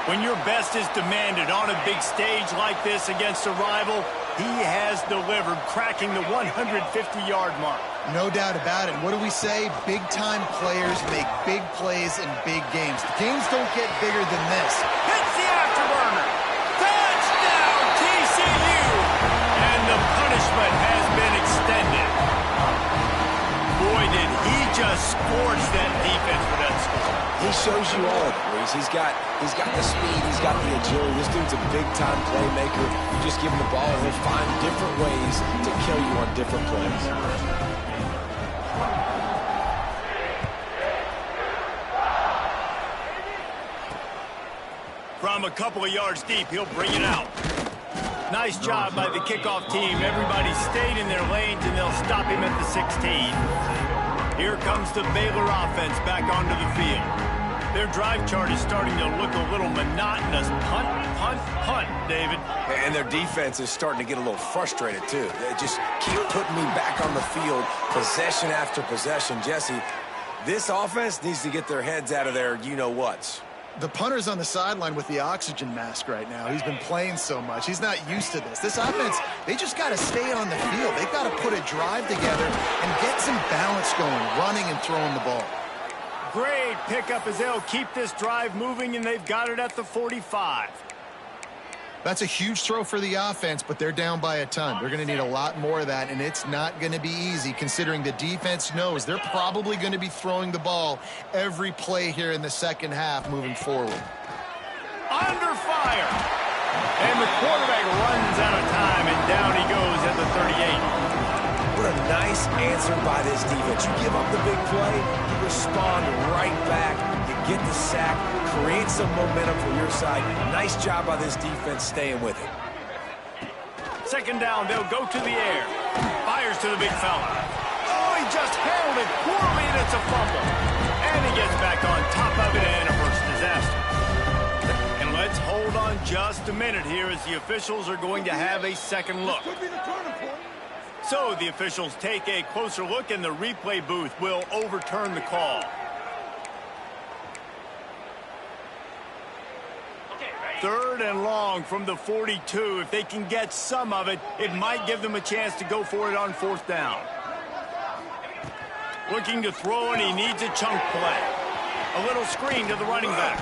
[SPEAKER 1] When your best is demanded on a big stage like this against a rival, he has delivered, cracking the 150-yard mark.
[SPEAKER 3] No doubt about it. What do we say? Big-time players make big plays in big games. The games don't get bigger than this.
[SPEAKER 1] Hits the afterburner. Touchdown, TCU! And the punishment has been extended. Boy, did he just scorch that defense for that score.
[SPEAKER 2] He shows you all of it, Reese. He's got the speed, he's got the agility. This dude's a big-time playmaker. You just give him the ball, and he'll find different ways to kill you on different plays.
[SPEAKER 1] From a couple of yards deep, he'll bring it out. Nice job by the kickoff team. Everybody stayed in their lanes, and they'll stop him at the 16. Here comes the Baylor offense back onto the field. Their drive chart is starting to look a little monotonous. Punt, punt, punt, David.
[SPEAKER 2] And their defense is starting to get a little frustrated, too. They just keep putting me back on the field, possession after possession. Jesse, this offense needs to get their heads out of their you-know-whats.
[SPEAKER 3] The punter's on the sideline with the oxygen mask right now. He's been playing so much. He's not used to this. This offense, they just got to stay on the field. They've got to put a drive together and get some balance going, running and throwing the ball.
[SPEAKER 1] Great pickup as they'll keep this drive moving, and they've got it at the 45.
[SPEAKER 3] That's a huge throw for the offense, but they're down by a ton. They're going to need a lot more of that, and it's not going to be easy considering the defense knows they're probably going to be throwing the ball every play here in the second half moving forward.
[SPEAKER 1] Under fire. And the quarterback runs out of time, and down he goes at the 38.
[SPEAKER 2] What a nice answer by this defense. You give up the big play, you respond right back, you get the sack, create some momentum for your side. Nice job by this defense staying with it.
[SPEAKER 1] Second down, they'll go to the air. Fires to the big fella. Oh, he just handled it poorly, and it's a fumble. And he gets back on top of it, and a first disaster. And let's hold on just a minute here as the officials are going to have a second look. So the officials take a closer look, and the replay booth will overturn the call. Third and long from the 42. If they can get some of it, it might give them a chance to go for it on fourth down. Looking to throw, and he needs a chunk play. A little screen to the running back.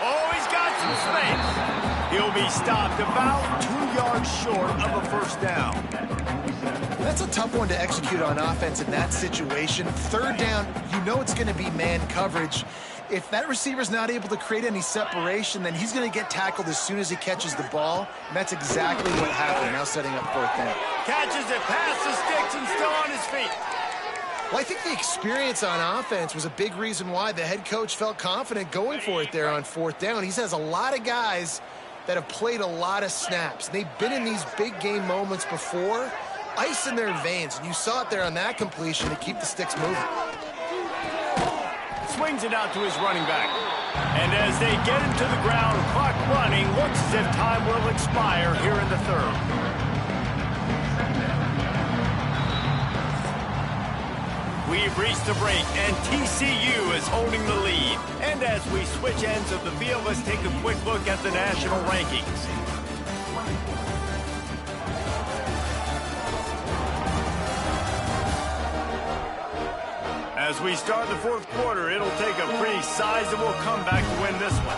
[SPEAKER 1] Oh, he's got some space. He'll be stopped about 2 yards short of a first down.
[SPEAKER 3] That's a tough one to execute on offense in that situation. Third down, you know it's going to be man coverage. If that receiver's not able to create any separation, then he's going to get tackled as soon as he catches the ball. And that's exactly what happened, now setting up fourth down.
[SPEAKER 1] Catches it past the sticks and still on his feet.
[SPEAKER 3] Well, I think the experience on offense was a big reason why the head coach felt confident going for it there on fourth down. He has a lot of guys that have played a lot of snaps. They've been in these big game moments before. Ice in their veins, and you saw it there on that completion to keep the sticks moving.
[SPEAKER 1] Swings it out to his running back. And as they get him to the ground, clock running, looks as if time will expire here in the third. We've reached the break, and TCU is holding the lead. And as we switch ends of the field, let's take a quick look at the national rankings. As we start the fourth quarter, it'll take a pretty sizable comeback to win this one.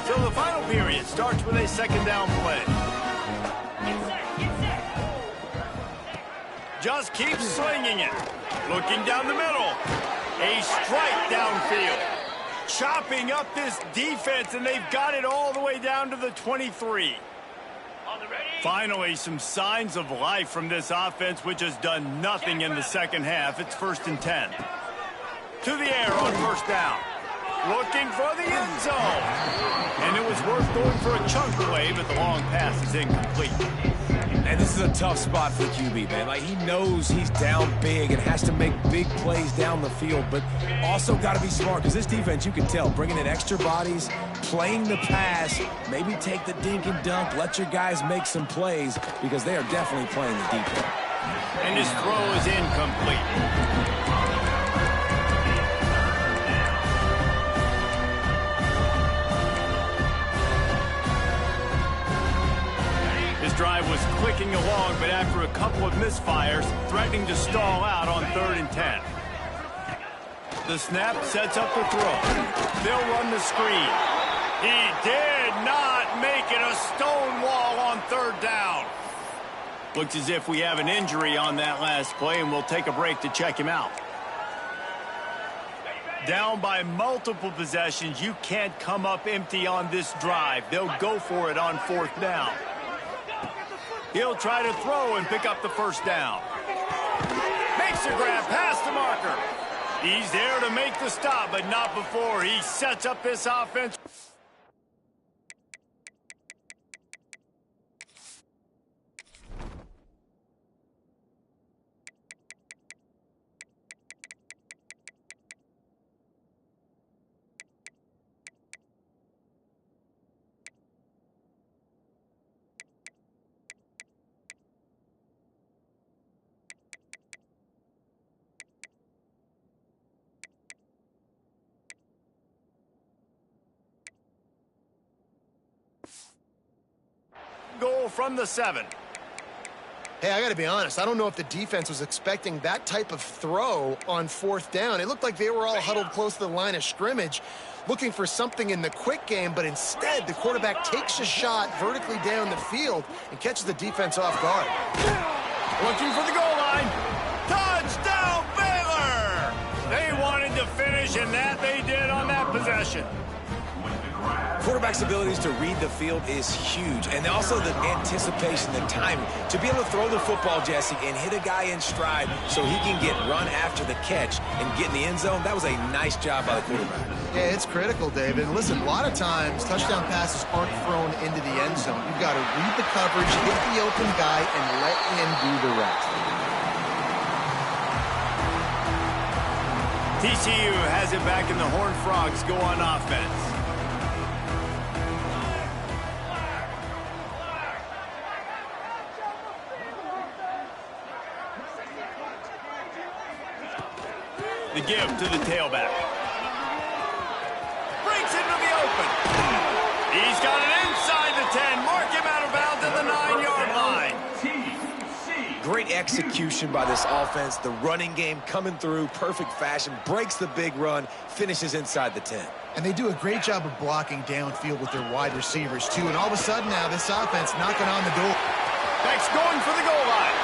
[SPEAKER 1] So the final period starts with a second down play. Just keeps swinging it. Looking down the middle. A strike downfield. Chopping up this defense, and they've got it all the way down to the 23. Finally, some signs of life from this offense, which has done nothing in the second half. It's 1st and 10. To the air on first down. Looking for the end zone. And it was worth going for a chunk play, but the long pass is incomplete.
[SPEAKER 2] And this is a tough spot for QB, man. Like, he knows he's down big and has to make big plays down the field, but also got to be smart because this defense, you can tell, bringing in extra bodies, playing the pass, maybe take the dink and dunk, let your guys make some plays because they are definitely playing the deep end.
[SPEAKER 1] And his throw is incomplete. Drive was clicking along, but after a couple of misfires, threatening to stall out on 3rd and 10. The snap sets up the throw. They'll run the screen. He did not make it a stone wall on 3rd down. Looks as if we have an injury on that last play, and we'll take a break to check him out. Down by multiple possessions, you can't come up empty on this drive. They'll go for it on 4th down. He'll try to throw and pick up the first down. Makes a grab past the marker. He's there to make the stop, but not before he sets up this offense. from the 7.
[SPEAKER 3] Hey, I got to be honest. I don't know if the defense was expecting that type of throw on 4th down. It looked like they were all huddled close to the line of scrimmage, looking for something in the quick game, but instead the quarterback takes a shot vertically down the field and catches the defense off guard.
[SPEAKER 1] Looking for the goal line. Touchdown, Baylor! They wanted to finish, and that they did on that possession.
[SPEAKER 2] Quarterback's abilities to read the field is huge, and also the anticipation, the timing. To be able to throw the football, Jesse, and hit a guy in stride so he can get run after the catch and get in the end zone, that was a nice job by the quarterback.
[SPEAKER 3] Yeah, it's critical, David. And listen, a lot of times touchdown passes aren't thrown into the end zone. You've got to read the coverage, hit the open guy, and let him do the rest.
[SPEAKER 1] TCU has it back, and the Horned Frogs go on offense. The give to the tailback. Breaks into the open. He's got it inside the 10. Mark him out of bounds at the 9-yard line.
[SPEAKER 2] Great execution by this offense. The running game coming through, perfect fashion, breaks the big run, finishes inside the 10.
[SPEAKER 3] And they do a great job of blocking downfield with their wide receivers, too. And all of a sudden now, this offense knocking on the door.
[SPEAKER 1] Beck's going for the goal line.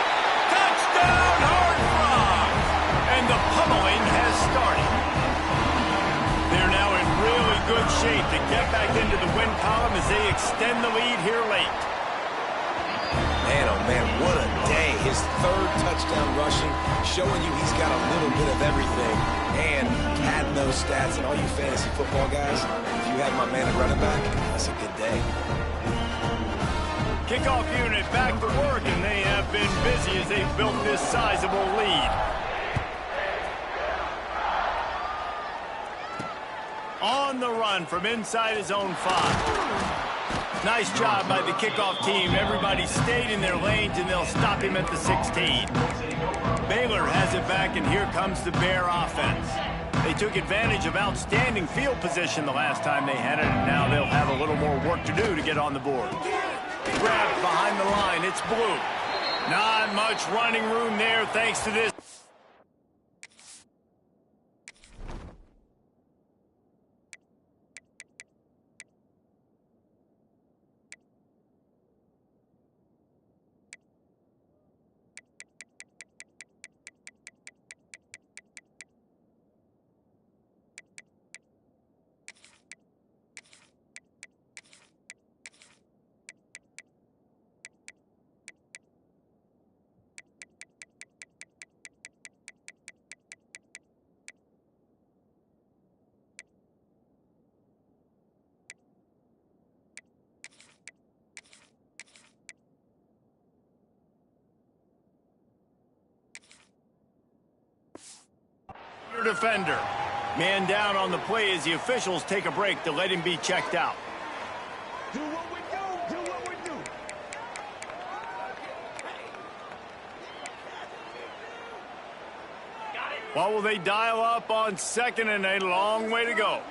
[SPEAKER 1] Touchdown, Horned Frogs! And the pummeling has started. They're now in really good shape to get back into the win column as they extend the lead here late.
[SPEAKER 2] Man, oh man, what a day. His 3rd touchdown rushing, showing you he's got a little bit of everything. And adding those stats, and all you fantasy football guys, if you have my man at running back, that's a good day.
[SPEAKER 1] Kickoff unit back to work, and they have been busy as they've built this sizable lead. On the run from inside his own 5. Nice job by the kickoff team. Everybody stayed in their lanes, and they'll stop him at the 16. Baylor has it back, and here comes the Bear offense. They took advantage of outstanding field position the last time they had it, and now they'll have a little more work to do to get on the board. Grabbed behind the line. It's Blue. Not much running room there thanks to this. Defender. Man down on the play as the officials take a break to let him be checked out.
[SPEAKER 5] Do what we do. Do what we do.
[SPEAKER 1] What will they dial up on 2nd and a long way to go?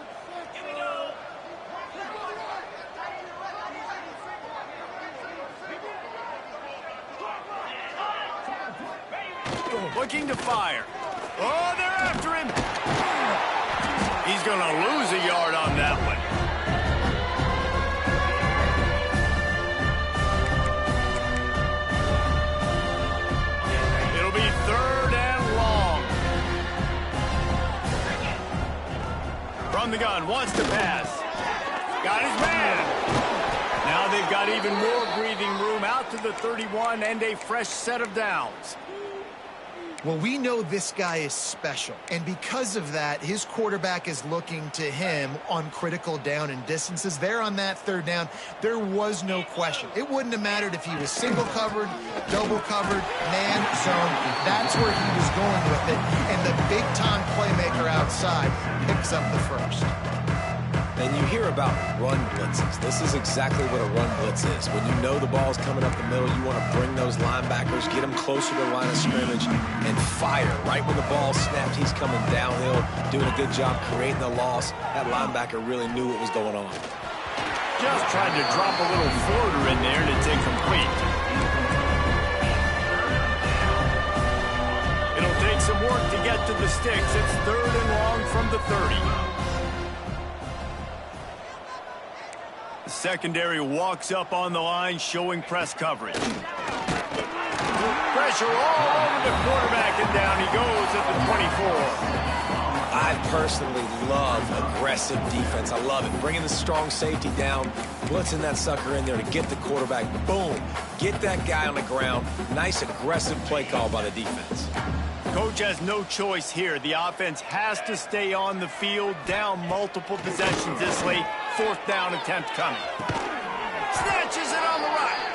[SPEAKER 1] Looking to fire. Oh, they're after him. He's going to lose a yard on that one. It'll be 3rd and long. From the gun, wants to pass. Got his man. Now they've got even more breathing room out to the 31 and a fresh set of downs.
[SPEAKER 3] Well, we know this guy is special, and because of that, his quarterback is looking to him on critical down and distances. There on that 3rd down, there was no question. It wouldn't have mattered if he was single covered, double covered, man zone. That's where he was going with it, and the big-time playmaker outside picks up the first.
[SPEAKER 2] And you hear about run blitzes. This is exactly what a run blitz is. When you know the ball's coming up the middle, you want to bring those linebackers, get them closer to the line of scrimmage, and fire. Right when the ball snapped, he's coming downhill, doing a good job creating the loss. That linebacker really knew what was going on.
[SPEAKER 1] Just tried to drop a little floater in there, and it's incomplete. It'll take some work to get to the sticks. It's 3rd and long from the 30. The secondary walks up on the line, showing press coverage. Pressure all over the quarterback, and down he goes at the 24.
[SPEAKER 2] I personally love aggressive defense. I love it. Bringing the strong safety down, blitzing that sucker in there to get the quarterback. Boom. Get that guy on the ground. Nice aggressive play call by the defense.
[SPEAKER 1] Coach has no choice here. The offense has to stay on the field, down multiple possessions this late. 4th down attempt coming. Snatches it on the right.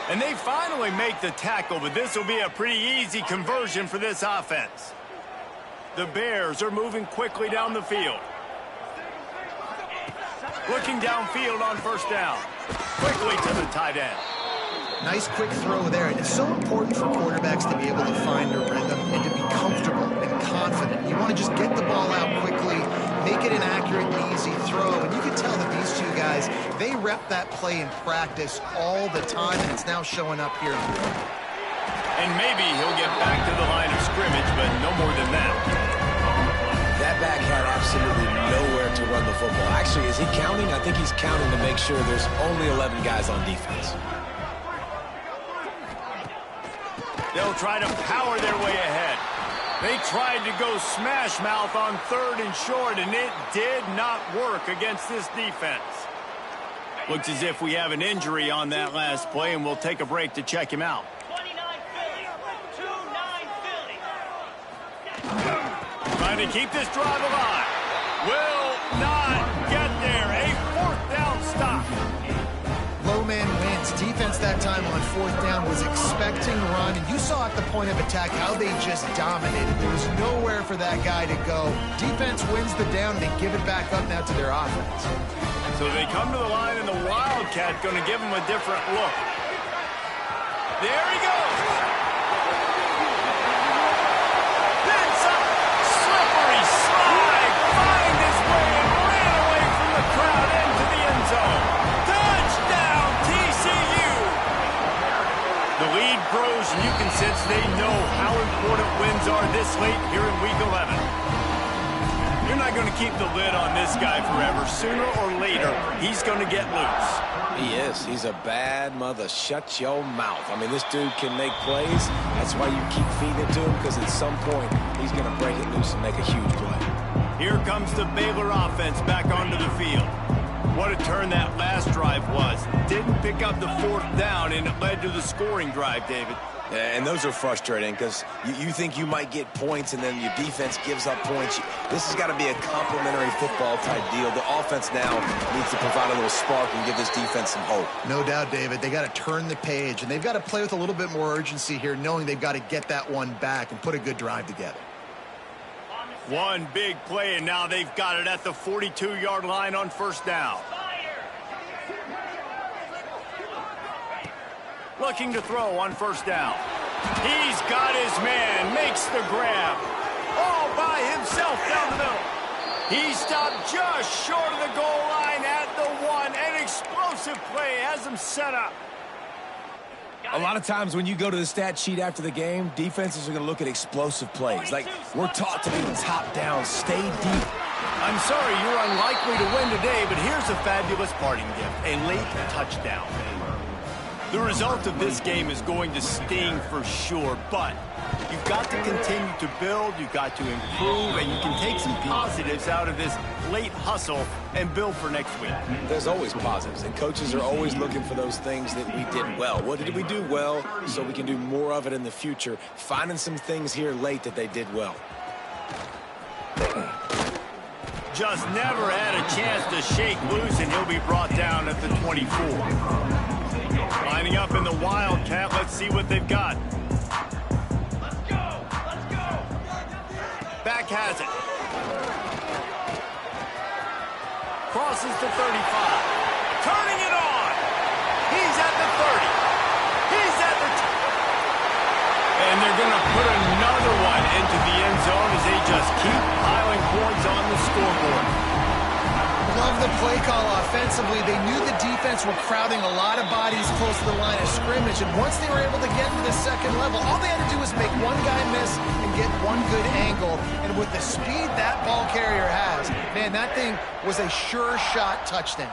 [SPEAKER 1] And they finally make the tackle, but this will be a pretty easy conversion for this offense. The Bears are moving quickly down the field. Looking downfield on 1st down. Quickly to the tight end.
[SPEAKER 3] Nice quick throw there. And it's so important for quarterbacks to be able to find a rhythm and to be comfortable and confident. You want to just get the ball out quickly, make it an accurate, easy throw. And you can tell that these two guys, they rep that play in practice all the time, and it's now showing up here in the game.
[SPEAKER 1] And maybe he'll get back to the line of scrimmage, but no more than that.
[SPEAKER 2] That back had absolutely nowhere to run the football. Actually, is he counting? I think he's counting to make sure there's only 11 guys on defense.
[SPEAKER 1] They'll try to power their way ahead. They tried to go smash mouth on 3rd and short, and it did not work against this defense. Looks as if we have an injury on that last play, and we'll take a break to check him out.
[SPEAKER 5] 29 Philly. 2-9 Philly.
[SPEAKER 1] Trying to keep this drive alive. Will not get there. A 4th down stop.
[SPEAKER 3] Low man wins. Defense that time on 4th down was expecting run, and you saw at the point of attack how they just dominated. There was nowhere for that guy to go. Defense wins the down, and they give it back up now to their offense.
[SPEAKER 1] So they come to the line, and the Wildcat going to give him a different look. There he goes. Then some slippery slide. Find his way and ran away from the crowd into the end zone. Touchdown, TCU. The lead grows, and you can sense they know how important wins are this late here in Week 11. You're not going to keep the lid on this guy forever. Sooner or later, he's going to get loose.
[SPEAKER 2] He is. He's a bad mother. Shut your mouth. I mean, this dude can make plays. That's why you keep feeding it to him, because at some point, he's going to break it loose and make a huge play.
[SPEAKER 1] Here comes the Baylor offense back onto the field. What a turn that last drive was. Didn't pick up the 4th down, and it led to the scoring drive, David.
[SPEAKER 2] Yeah, and those are frustrating because you think you might get points and then your defense gives up points. This has got to be a complementary football type deal. The offense now needs to provide a little spark and give this defense some hope.
[SPEAKER 3] No doubt, David. They got to turn the page, and they've got to play with a little bit more urgency here, knowing they've got to get that one back and put a good drive together.
[SPEAKER 1] One big play, and now they've got it at the 42-yard line on 1st down. Looking to throw on 1st down. He's got his man, makes the grab. All by himself down the middle. He stopped just short of the goal line at the 1. An explosive play has him set up.
[SPEAKER 2] A lot of times when you go to the stat sheet after the game, defenses are going to look at explosive plays. Like, we're taught to be top down, stay deep.
[SPEAKER 1] I'm sorry you're unlikely to win today, but here's a fabulous parting gift, a late touchdown. The result of this game is going to sting for sure, but you've got to continue to build, you've got to improve, and you can take some positives out of this late hustle and build for next week.
[SPEAKER 2] There's always positives, and coaches are always looking for those things that we did well. What did we do well so we can do more of it in the future? Finding some things here late that they did well.
[SPEAKER 1] Just never had a chance to shake loose, and he'll be brought down at the 24. Lining up in the Wildcat, let's see what they've got.
[SPEAKER 5] Let's go! Let's go!
[SPEAKER 1] Back has it. Crosses to 35. Turning it on. He's at the 30. He's at the... And they're going to put another one into the end zone as they just keep piling points on the scoreboard.
[SPEAKER 3] Love the play call offensively. They knew the defense were crowding a lot of bodies close to the line of scrimmage, and once they were able to get to the second level, all they had to do was make one guy miss and get one good angle. And with the speed that ball carrier has, man, that thing was a sure shot touchdown.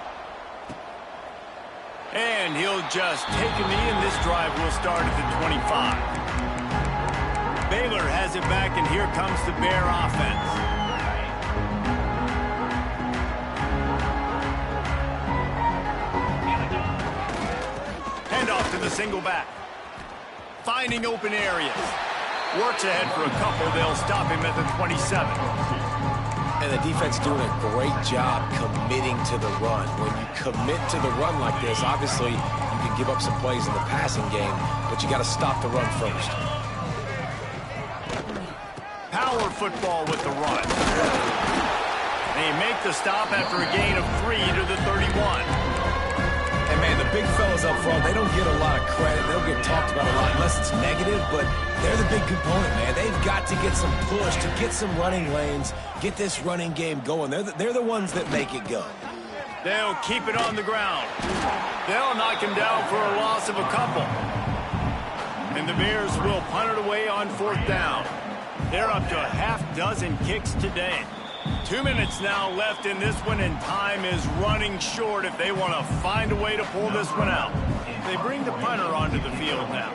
[SPEAKER 1] And he'll just take a knee, and this drive will start at the 25. Baylor has it back, and here comes the Bear offense. Handoff to the single back. Finding open areas. Works ahead for a couple. They'll stop him at the 27.
[SPEAKER 2] And the defense doing a great job committing to the run. When you commit to the run like this, obviously you can give up some plays in the passing game, but you got to stop the run first.
[SPEAKER 1] Power football with the run. They make the stop after a gain of 3 to the 31.
[SPEAKER 2] And, man, the big fellas up front, they don't get a lot of credit. They don't get talked about a lot unless it's negative, but they're the big component, man. They've got to get some push, to get some running lanes, get this running game going. They're the ones that make it go.
[SPEAKER 1] They'll keep it on the ground. They'll knock him down for a loss of a couple. And the Bears will punt it away on 4th down. They're up to a half dozen kicks today. 2 minutes now left in this one, and time is running short if they want to find a way to pull this one out. They bring the punter onto the field now.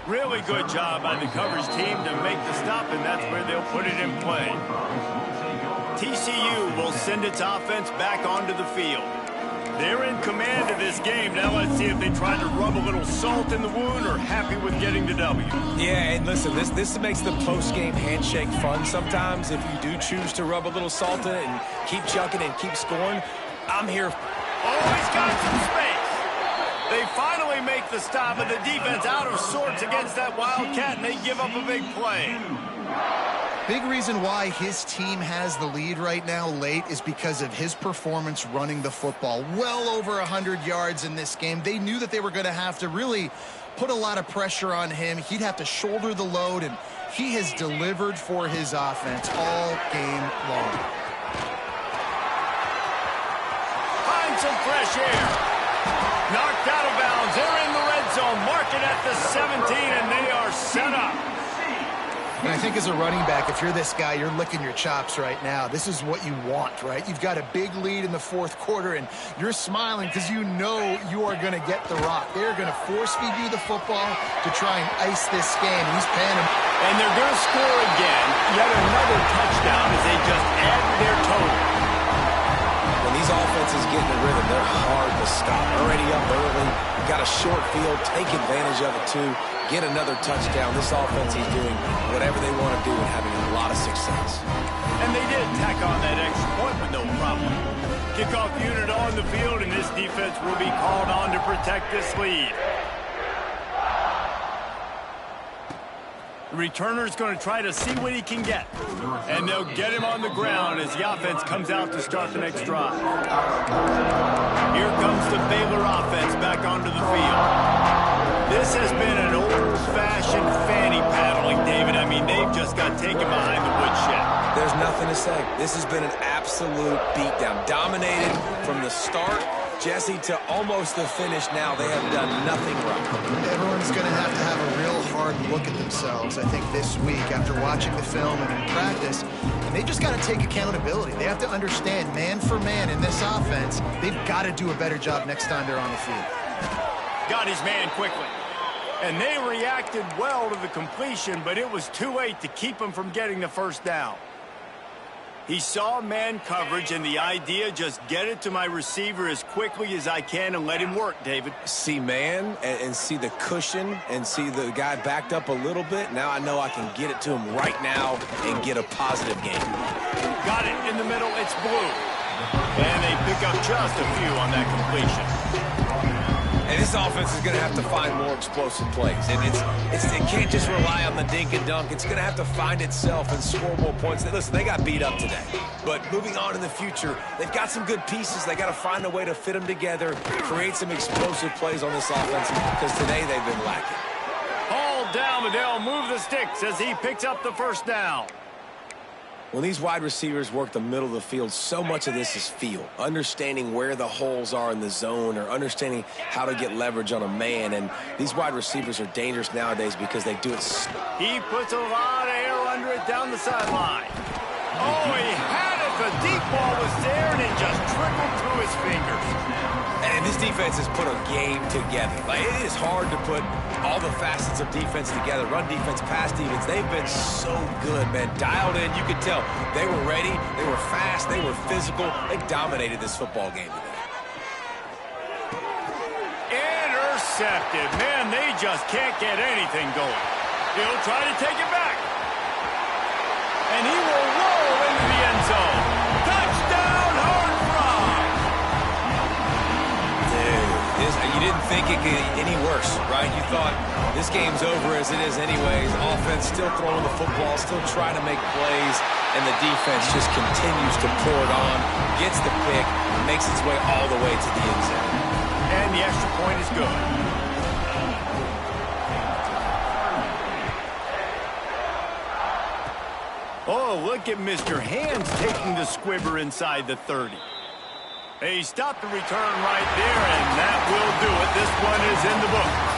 [SPEAKER 1] Really good job by the coverage team to make the stop, and that's where they'll put it in play. TCU will send its offense back onto the field. They're in command of this game. Now let's see if they try to rub a little salt in the wound or happy with getting the W.
[SPEAKER 2] Yeah, and listen, this makes the post-game handshake fun sometimes. If you do choose to rub a little salt in it and keep chucking and keep scoring, I'm here.
[SPEAKER 1] Always got some space. They finally make the stop, and the defense out of sorts against that Wildcat, and they give up a big play.
[SPEAKER 3] Big reason why his team has the lead right now late is because of his performance running the football. Well over 100 yards in this game. They knew that they were going to have to really put a lot of pressure on him. He'd have to shoulder the load, and he has delivered for his offense all game long.
[SPEAKER 1] Find some fresh air. Knocked out of bounds. They're in the red zone. Mark it at the 17, and they are set up.
[SPEAKER 3] And I think as a running back, if you're this guy, you're licking your chops right now. This is what you want, right? You've got a big lead in the 4th quarter, and you're smiling because you know you are going to get the rock. They're going to force-feed you the football to try and ice this game. He's paying him.
[SPEAKER 1] And they're going to score again. Yet another touchdown as they just add to their total.
[SPEAKER 2] When these offenses get in the rhythm, they're hard to stop. Already up early, got a short field, take advantage of it too. Get another touchdown. This offense is doing whatever they want to do and having a lot of success.
[SPEAKER 1] And they did tack on that extra point with no problem. Kickoff unit on the field, and this defense will be called on to protect this lead. The returner's going to try to see what he can get. And they'll get him on the ground as the offense comes out to start the next drive. Here comes the Baylor offense back onto the field. This has been an old-fashioned fanny paddling, David. I mean, they've just got taken behind the woodshed.
[SPEAKER 2] There's nothing to say. This has been an absolute beatdown. Dominated from the start, Jesse, to almost the finish now. They have done nothing wrong.
[SPEAKER 3] Everyone's going to have a real hard look at themselves, I think, this week after watching the film and in practice. And they just got to take accountability. They have to understand, man for man in this offense, they've got to do a better job next time they're on the field.
[SPEAKER 1] Got his man quickly. And they reacted well to the completion, but it was too late to keep him from getting the first down. He saw man coverage, and the idea, just get it to my receiver as quickly as I can and let him work, David.
[SPEAKER 2] See man and see the cushion and see the guy backed up a little bit. Now I know I can get it to him right now and get a positive game.
[SPEAKER 1] Got it in the middle. It's blue. And they pick up just a few on that completion.
[SPEAKER 2] And this offense is going to have to find more explosive plays. And it can't just rely on the dink and dunk. It's going to have to find itself and score more points. Listen, they got beat up today. But moving on in the future, they've got some good pieces. They got to find a way to fit them together, create some explosive plays on this offense, because today they've been lacking.
[SPEAKER 1] Ball down but they'll move the sticks as he picks up the first down.
[SPEAKER 2] When these wide receivers work the middle of the field, so much of this is feel. Understanding where the holes are in the zone or understanding how to get leverage on a man. And these wide receivers are dangerous nowadays because they do it.
[SPEAKER 1] He puts a lot of air under it down the sideline. Oh, he had it. The deep ball was there, and it just trickled through his fingers.
[SPEAKER 2] And this defense has put a game together. Like, it is hard to put all the facets of defense together. Run defense, pass defense. They've been so good, man. Dialed in. You could tell they were ready. They were fast. They were physical. They dominated this football game today.
[SPEAKER 1] Intercepted. Man, they just can't get anything going. He'll try to take it back. And he will roll into the end zone. Touchdown, Hard Rock!
[SPEAKER 2] You didn't think it could get any worse, right? You thought this game's over as it is anyways. Offense still throwing the football, still trying to make plays, and the defense just continues to pour it on, gets the pick, makes its way all the way to the end zone.
[SPEAKER 1] And the extra point is good. Oh, look at Mr. Hands taking the squibber inside the 30. He stopped the return right there, and that will do it. This one is in the book.